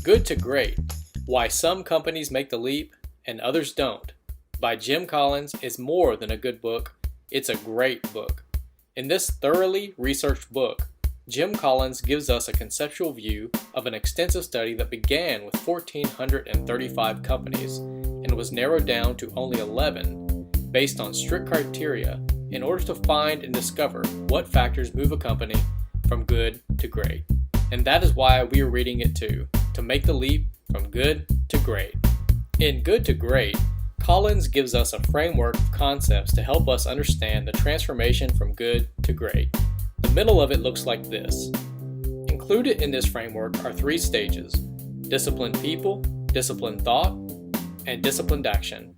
Good to Great: Why Some Companies Make the Leap and Others Don't by Jim Collins is more than a good book, it's a great book. In this thoroughly researched book, Jim Collins gives us a conceptual view of an extensive study that began with 1,435 companies and was narrowed down to only 11 based on strict criteria in order to find and discover what factors move a company from good to great. And that is why we are reading it too, to make the leap from good to great. In Good to Great, Collins gives us a framework of concepts to help us understand the transformation from good to great. The middle of it looks like this. Included in this framework are 3 stages: disciplined people, disciplined thought, and disciplined action.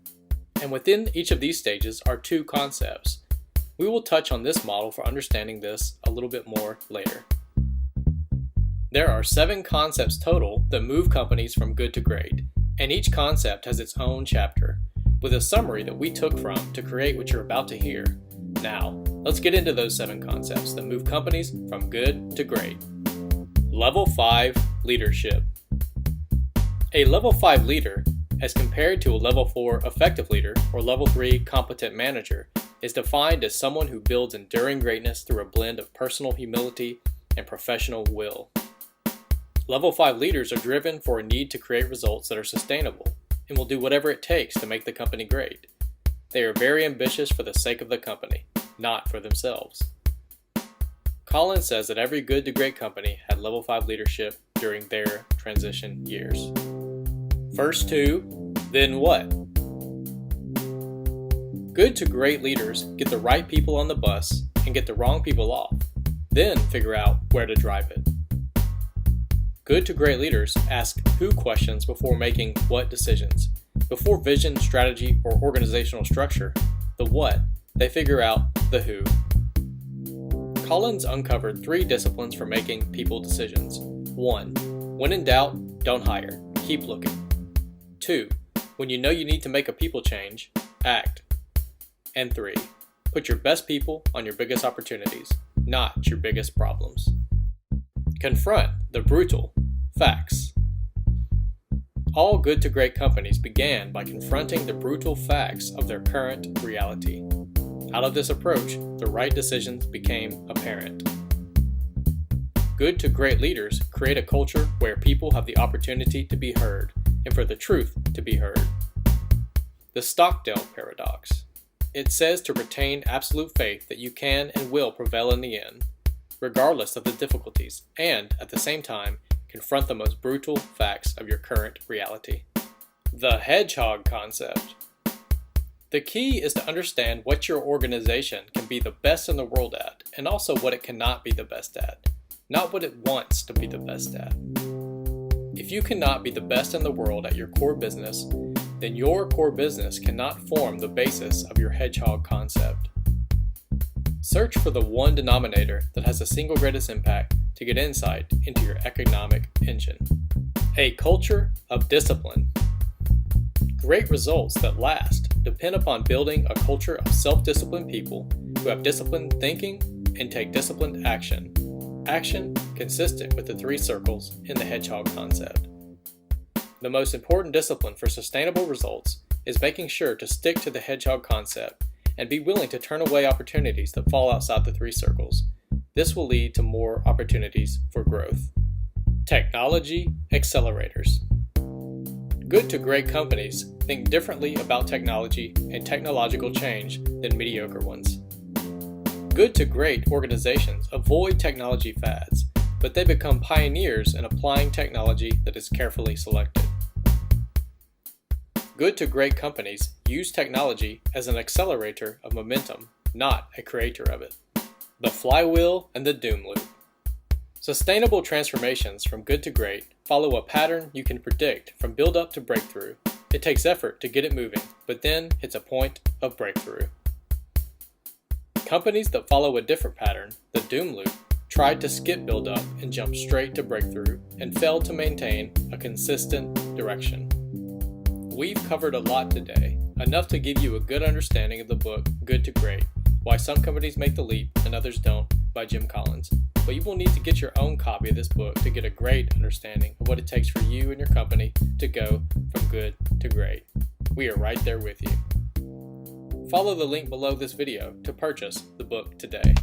And within each of these stages are 2 concepts. We will touch on this model for understanding this a little bit more later. There are 7 concepts total that move companies from good to great, and each concept has its own chapter, with a summary that we took from to create what you're about to hear. Now, let's get into those 7 concepts that move companies from good to great. Level 5 Leadership. A Level 5 leader, as compared to a Level 4 effective leader or Level 3 competent manager, is defined as someone who builds enduring greatness through a blend of personal humility and professional will. Level 5 leaders are driven for a need to create results that are sustainable and will do whatever it takes to make the company great. They are very ambitious for the sake of the company, not for themselves. Collins says that every good to great company had Level 5 leadership during their transition years. First 2, then what? Good to great leaders get the right people on the bus and get the wrong people off, then figure out where to drive it. Good to great leaders ask who questions before making what decisions. Before vision, strategy, or organizational structure, the what, they figure out the who. Collins uncovered 3 disciplines for making people decisions. 1. When in doubt, don't hire. Keep looking. 2. When you know you need to make a people change, act. And 3. Put your best people on your biggest opportunities, not your biggest problems. Confront the brutal facts. All good to great companies began by confronting the brutal facts of their current reality. Out of this approach, the right decisions became apparent. Good to great leaders create a culture where people have the opportunity to be heard and for the truth to be heard. The Stockdale paradox. It says to retain absolute faith that you can and will prevail in the end, regardless of the difficulties, and, at the same time, confront the most brutal facts of your current reality. The hedgehog concept. The key is to understand what your organization can be the best in the world at, and also what it cannot be the best at, not what it wants to be the best at. If you cannot be the best in the world at your core business, then your core business cannot form the basis of your hedgehog concept. Search for the one denominator that has the single greatest impact to get insight into your economic engine. A culture of discipline. Great results that last depend upon building a culture of self-disciplined people who have disciplined thinking and take disciplined action. Action consistent with the 3 circles in the hedgehog concept. The most important discipline for sustainable results is making sure to stick to the hedgehog concept and be willing to turn away opportunities that fall outside the 3 circles. This will lead to more opportunities for growth. Technology accelerators. Good to great companies think differently about technology and technological change than mediocre ones. Good to great organizations avoid technology fads, but they become pioneers in applying technology that is carefully selected. Good to great companies use technology as an accelerator of momentum, not a creator of it. The flywheel and the doom loop. Sustainable transformations from good to great follow a pattern you can predict from build-up to breakthrough. It takes effort to get it moving, but then hits a point of breakthrough. Companies that follow a different pattern, the doom loop, tried to skip build-up and jump straight to breakthrough and failed to maintain a consistent direction. We've covered a lot today, enough to give you a good understanding of the book Good to Great: Why Some Companies Make the Leap and Others Don't by Jim Collins. but you will need to get your own copy of this book to get a great understanding of what it takes for you and your company to go from good to great. We are right there with you. Follow the link below this video to purchase the book today.